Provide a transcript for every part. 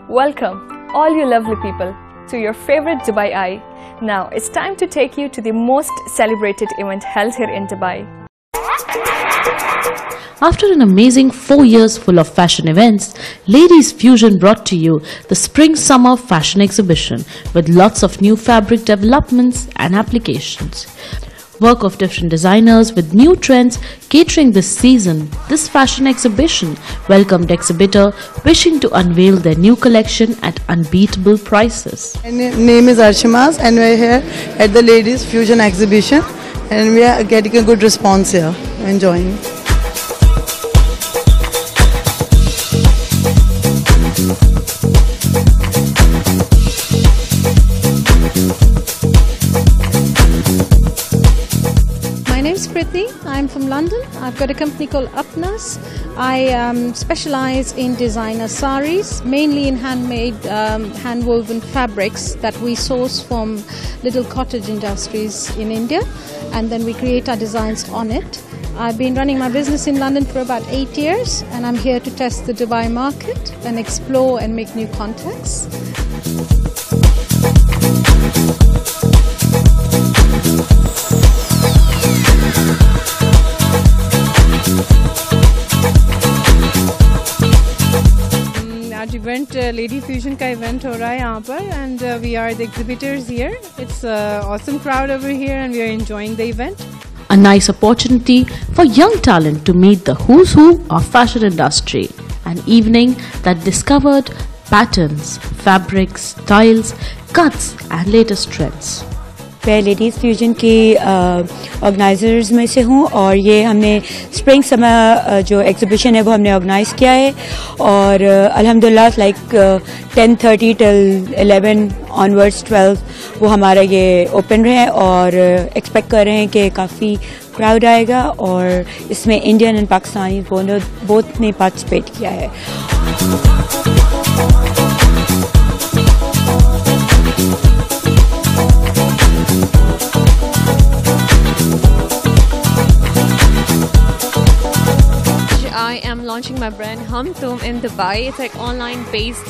Welcome, all you lovely people, to your favorite Dubai Eye. Now, it's time to take you to the most celebrated event held here in Dubai. After an amazing 4 years full of fashion events, Ladies Fusion brought to you the Spring-Summer Fashion Exhibition with lots of new fabric developments and applications. Work of different designers with new trends catering this season. This fashion exhibition welcomed exhibitor wishing to unveil their new collection at unbeatable prices. My name is Arshimas and we are here at the Ladies Fusion exhibition and we are getting a good response here. Enjoying. My name is Priti. I'm from London. I've got a company called Apnas. I specialize in designer saris, mainly in handmade, hand-woven fabrics that we source from little cottage industries in India, and then we create our designs on it. I've been running my business in London for about 8 years, and I'm here to test the Dubai market and explore and make new contacts. आज event lady fusion का event हो रहा है यहाँ पर and we are the exhibitors here it's awesome crowd over here and we are enjoying the event A nice opportunity for young talent to meet the who's who of fashion industry. An evening that discovered patterns, fabrics, styles, cuts and latest trends. मैं ladies fusion की organisers में से हूँ और ये हमने spring summer जो exhibition है वो हमने ऑर्गेनाइज किया है और अल्हम्दुलिल्लाह लाइक 10:30 till 11 ऑनवर्ड्स 12 वो हमारा ये ओपन है और एक्सपेक्ट कर रहे हैं कि काफ़ी क्राउड आएगा और इसमें इंडियन एंड पाकिस्तानी बोथ ने पार्टिसिपेट किया है. I am launching my brand Hum Tum in Dubai. It's like online based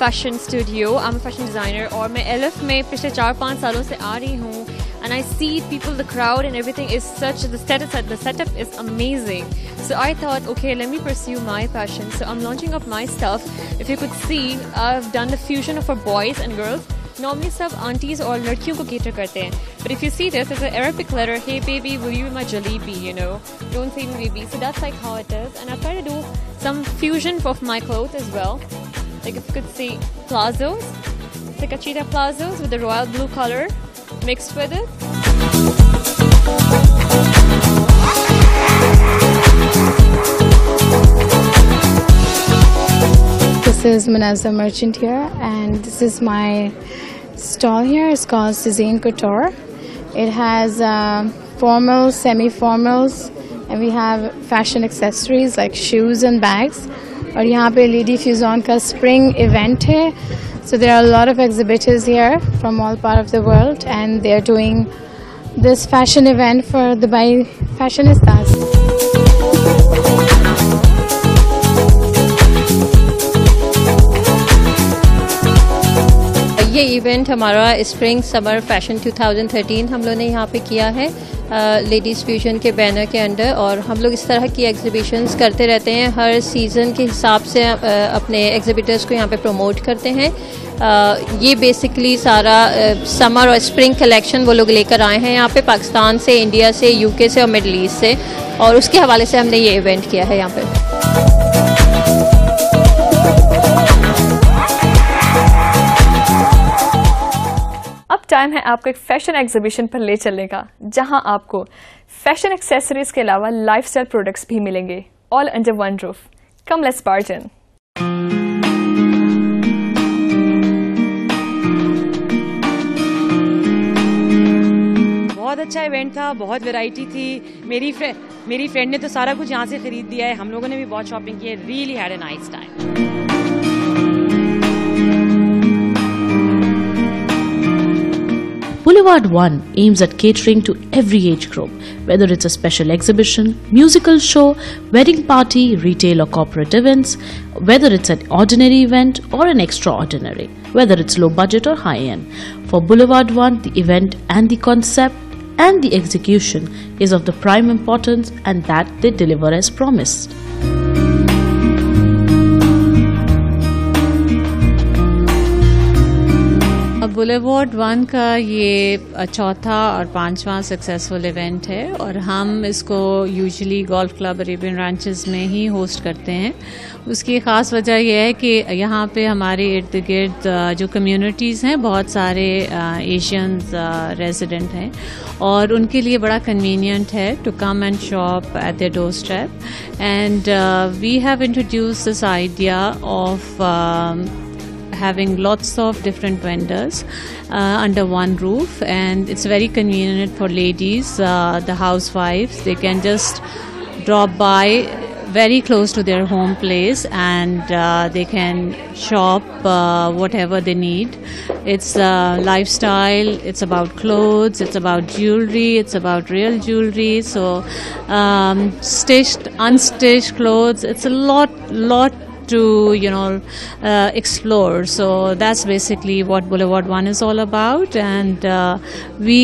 fashion studio. I'm a fashion designer और मैं LF में पिछले 4-5 सालों से आ रही हूँ and I see people, the crowd and everything is such, the setup is amazing. So I thought, okay, let me pursue my passion. So I'm launching up my stuff. If you could see, I've done the fusion for boys and girls. Normally सब aunties और लड़कियों को cater करते हैं. But if you see this, it's an Arabic letter, hey baby, will you be my jalebi, you know. Don't say me baby. So that's like how it is. And I've tried to do some fusion of my clothes as well. Like if you could see plazos. It's like a cheetah plazos with the royal blue color mixed with it. This is Manazza Merchant here, and this is my stall here. It's called Cezanne Couture. It has formals, semi-formals, and we have fashion accessories like shoes and bags. और यहाँ पे Lady Fusion का spring event है. So there are a lot of exhibitors here from all part of the world, and they are doing this fashion event for Dubai fashionistas. ये event हमारा spring summer fashion 2013 हम लोगों ने यहाँ पे किया है लेडीज़ फ्यूजन के बैनर के अंडर और हम लोग इस तरह की एग्जीबिशंस करते रहते हैं. हर सीज़न के हिसाब से अपने एग्जिबिटर्स को यहाँ पे प्रमोट करते हैं. ये बेसिकली सारा समर और स्प्रिंग कलेक्शन वो लोग लेकर आए हैं यहाँ पे पाकिस्तान से, इंडिया से, यूके से और मिडल ईस्ट से, और उसके हवाले से हमने ये इवेंट किया है यहाँ पे. अब टाइम है आपको एक फैशन एग्जीबिशन पर ले चलने का, जहां आपको फैशन एक्सेसरीज के अलावा लाइफस्टाइल प्रोडक्ट्स भी मिलेंगे, all under one roof. Come let's bargain. बहुत अच्छा इवेंट था, बहुत वैरायटी थी. मेरी फ्रेंड ने तो सारा कुछ यहाँ से खरीद दिया है. हम लोगों ने भी बहुत शॉपिंग की है. Really had a nice time. Boulevard One aims at catering to every age group whether it's a special exhibition, musical show, wedding party, retail or corporate events, whether it's an ordinary event or an extraordinary, whether it's low budget or high end. For Boulevard One, the event and the concept and the execution is of the prime importance, and that they deliver as promised. Boulevard one का ये चौथा और पांचवा successful event है और हम इसको usually golf club Arabian रैंचेस में ही होस्ट करते हैं। उसकी ख़ास वजह यह है कि यहाँ पे हमारे इर्द गिर्द जो कम्युनिटीज़ हैं, बहुत सारे एशियंस रेजिडेंट हैं और उनके लिए बड़ा कन्वीनियंट है to come and shop at their doorstep. And we have introduced this idea of having lots of different vendors under one roof, and it's very convenient for ladies, the housewives. They can just drop by very close to their home place and they can shop whatever they need. It's lifestyle, it's about clothes, it's about jewelry, it's about real jewelry, so stitched, unstitched clothes, it's a lot to explore. So that's basically what Boulevard One is all about, and we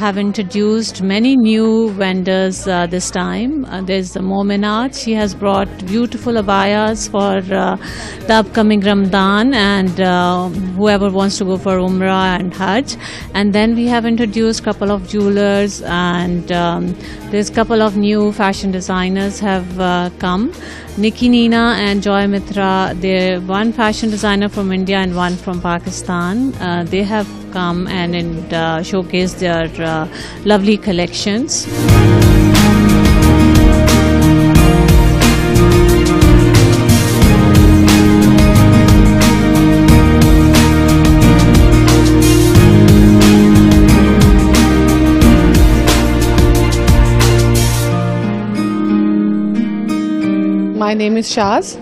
have introduced many new vendors this time. There's Mominat. She has brought beautiful abayas for the upcoming Ramadan and whoever wants to go for Umrah and Hajj. And then we have introduced a couple of jewelers, and there's a couple of new fashion designers have come. Nikki Nina and Joy Mitra, they're one fashion designer from India and one from Pakistan. They have come and showcased their lovely collections. My name is Shaz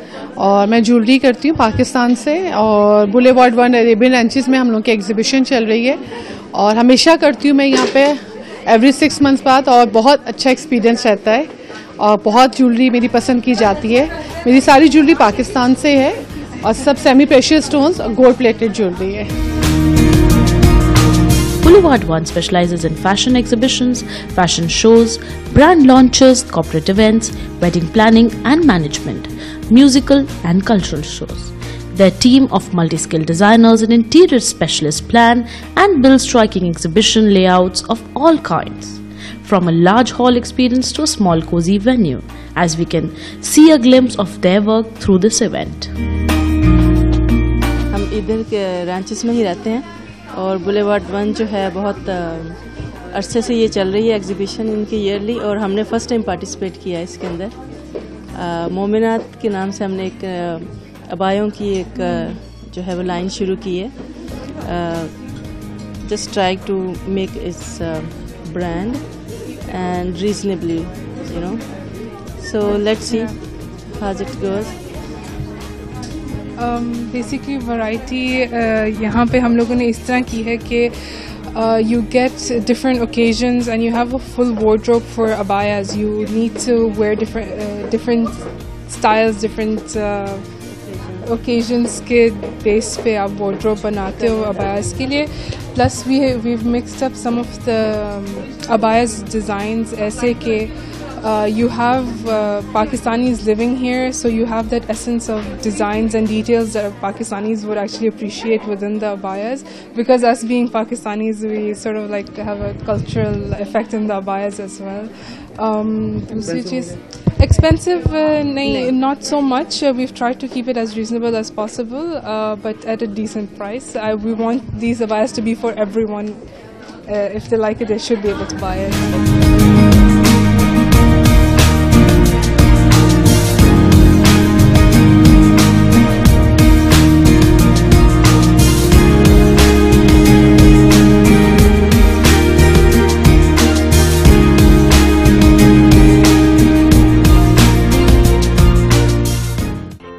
और मैं jewellery करती हूँ पाकिस्तान से, और boulevard one Arabian रैंचेस में हम लोग की एग्जीबिशन चल रही है और हमेशा करती हूँ मैं यहाँ पे एवरी 6 मंथ्स बाद, और बहुत अच्छा एक्सपीरियंस रहता है और बहुत ज्वेलरी मेरी पसंद की जाती है। मेरी सारी ज्वेलरी पाकिस्तान से है और सब सेमी प्रेशियस स्टोन्स और गोल्ड प्लेटेड ज्वेलरी है। Boulevard One specializes in fashion exhibitions, fashion shows, brand launches, corporate events, wedding planning and management, musical and cultural shows. Their team of multi-skilled designers and interior specialists plan and build striking exhibition layouts of all kinds, from a large hall experience to a small cozy venue, as we can see a glimpse of their work through this event. हम इधर के रैंचेस में ही रहते हैं और boulevard one जो है बहुत अरसे से ये चल रही है एग्जीबिशन इनकी ईयरली, और हमने फर्स्ट टाइम पार्टिसिपेट किया है इसके अंदर। मोमिनात के नाम से हमने एक अबायों की एक जो है वो लाइन शुरू की है, just try to make its brand and reasonably so let's see how it goes. Basically variety यहाँ पे हम लोगों ने इस तरह की है कि you get different occasions and you have a full wardrobe for abayas. You need to wear different styles, different occasions के base पे आप wardrobe बनाते हो abayas के लिए. Plus we've mixed up some of the abayas designs ऐसे के you have Pakistanis living here, so you have that essence of designs and details that Pakistanis would actually appreciate within the abayas, because us being Pakistanis, we sort of like have a cultural effect in the abayas as well. Expensive, not so much. We've tried to keep it as reasonable as possible, but at a decent price. We want these abayas to be for everyone. If they like it, they should be able to buy it.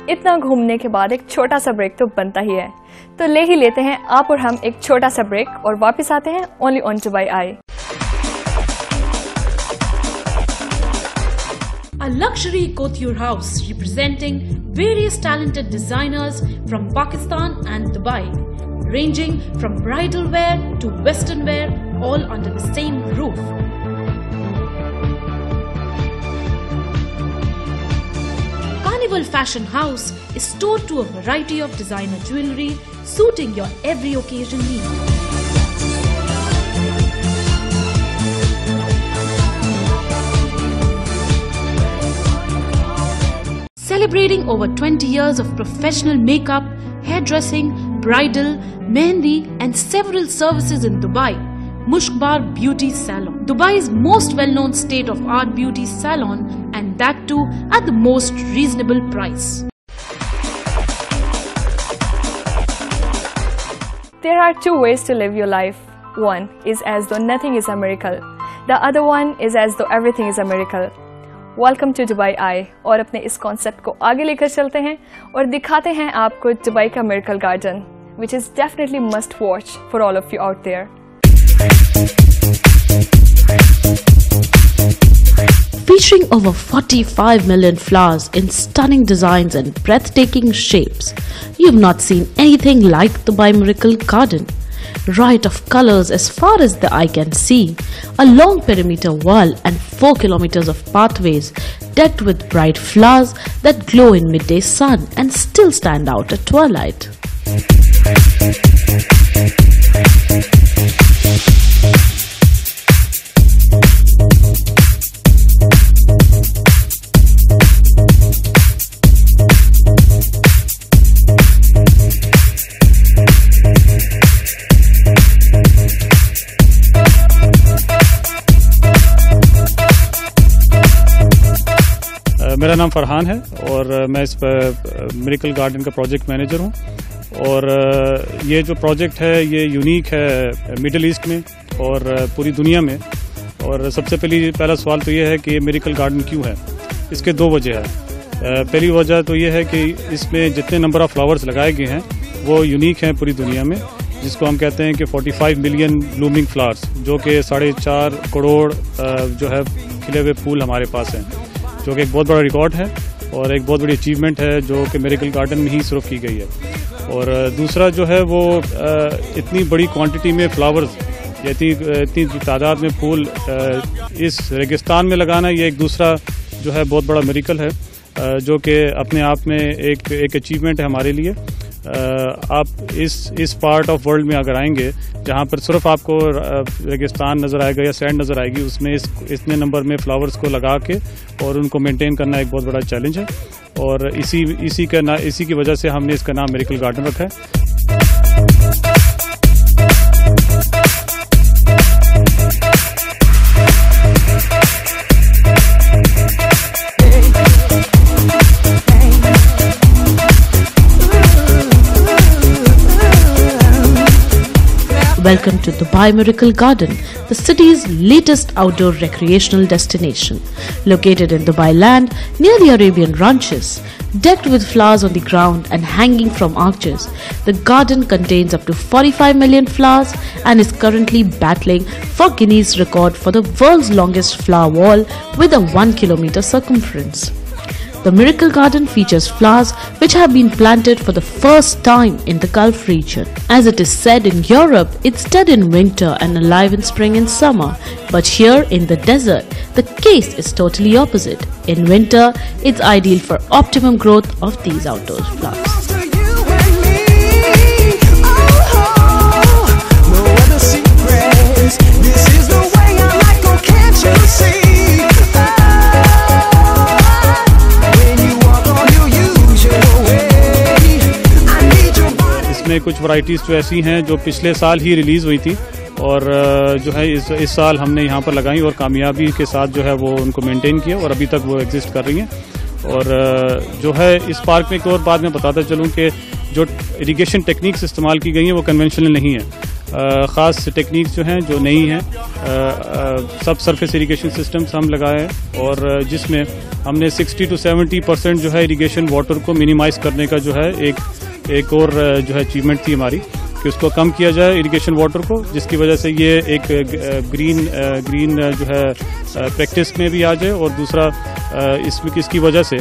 इतना घूमने के बाद एक छोटा सा break तो बनता ही है, तो ले ही लेते हैं आप और हम एक छोटा सा ब्रेक और वापस आते हैं only on Dubai I. A luxury couture house representing various talented designers from Pakistan and Dubai, ranging from bridal wear to western wear, all under the same roof. Carnival Fashion House is stored to a variety of designer jewellery suiting your every occasion need. Celebrating over 20 years of professional makeup, hairdressing, bridal, mehndi and several services in Dubai, Mushkbar Beauty Salon, Dubai's most well-known state-of-art beauty salon, and that too at the most reasonable price. There are two ways to live your life. One is as though nothing is a miracle. The other one is as though everything is a miracle. Welcome to Dubai आई, और अपने इस concept को आगे लेकर चलते हैं और दिखाते हैं आपको दुबई का miracle garden, which is definitely must watch for all of you out there. Featuring over 45 million flowers in stunning designs and breathtaking shapes, you've not seen anything like Dubai Miracle Garden. Riot of colors as far as the eye can see, a long perimeter wall and 4 kilometers of pathways decked with bright flowers that glow in midday sun and still stand out at twilight. मेरा नाम फरहान है और मैं इस miracle garden का project manager हूं. और ये जो प्रोजेक्ट है ये यूनिक है मिडिल ईस्ट में और पूरी दुनिया में. और सबसे पहला सवाल तो ये है कि ये मिरेकल गार्डन क्यों है. इसके दो वजह है. पहली वजह तो ये है कि इसमें जितने नंबर ऑफ फ्लावर्स लगाए गए हैं वो यूनिक हैं पूरी दुनिया में, जिसको हम कहते हैं कि 45 मिलियन ब्लूमिंग फ्लावर्स, जो कि 4.5 करोड़ जो है खिले हुए फूल हमारे पास हैं, जो कि एक बहुत बड़ा रिकॉर्ड है और एक बहुत बड़ी अचीवमेंट है जो कि मिरेकल गार्डन में ही सिर्फ की गई है. और दूसरा जो है वो इतनी बड़ी क्वांटिटी में फ्लावर्स, इतनी तादाद में फूल इस रेगिस्तान में लगाना, ये एक दूसरा जो है बहुत बड़ा मिरेकल है, जो कि अपने आप में एक अचीवमेंट है हमारे लिए. आप इस पार्ट ऑफ वर्ल्ड में अगर आएंगे जहाँ पर सिर्फ आपको रेगिस्तान नज़र आएगा या सैंड नज़र आएगी, उसमें इतने नंबर में फ्लावर्स को लगा के और उनको मेंटेन करना एक बहुत बड़ा चैलेंज है. और इसी की वजह से हमने इसका नाम मिरेकल गार्डन रखा है. Welcome to Dubai Miracle Garden, the city's latest outdoor recreational destination. Located in Dubai land near the Arabian Ranches, decked with flowers on the ground and hanging from arches, the garden contains up to 45 million flowers and is currently battling for Guinness record for the world's longest flower wall with a 1 kilometer circumference. The Miracle Garden features flowers which have been planted for the first time in the Gulf region. As it is said in Europe, it's dead in winter and alive in spring and summer. But here in the desert, the case is totally opposite. In winter, it's ideal for optimum growth of these outdoor flowers. इसमें कुछ varieties तो ऐसी हैं जो पिछले साल ही release हुई थी और जो है इस साल हमने यहाँ पर लगाई और कामयाबी के साथ जो है वो उनको मेंटेन किया और अभी तक वो एग्जिस्ट कर रही हैं. और जो है इस पार्क में एक और बात मैं बताता चलूँ कि जो इरिगेशन टेक्निक्स इस्तेमाल की गई हैं वो कन्वेंशनल नहीं है. ख़ास टेक्निक्स जो हैं जो नई हैं, सब सरफेस इरिगेशन सिस्टम्स हम लगाए हैं और जिसमें हमने 60 to 70% जो है इरिगेशन वाटर को मिनिमाइज़ करने का जो है एक और जो है अचीवमेंट थी हमारी कि उसको कम किया जाए इरिगेशन वाटर को, जिसकी वजह से ये एक ग्रीन जो है प्रैक्टिस में भी आ जाए, और दूसरा इसकी वजह से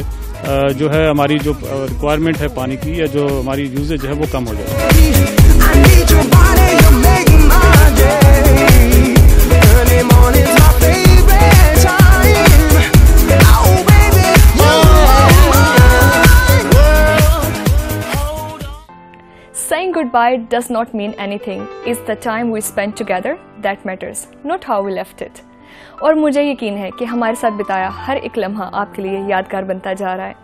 जो है हमारी जो रिक्वायरमेंट है पानी की या जो हमारी यूजेज है वो कम हो जाए। Saying goodbye does not mean anything. It's the time we spend together that matters, not how we left it. और मुझे यकीन है कि हमारे साथ बिताया हर एक लम्हा आपके लिए यादगार बनता जा रहा है,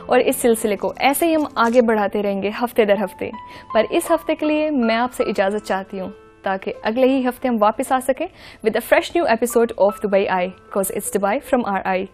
और इस सिलसिले को ऐसे ही हम आगे बढ़ाते रहेंगे हफ्ते दर हफ्ते। पर इस हफ्ते के लिए मैं आपसे इजाज़त चाहती हूँ, ताकि अगले ही हफ्ते हम वापस आ सकें with a fresh new episode of Dubai eye, because it's Dubai from our I.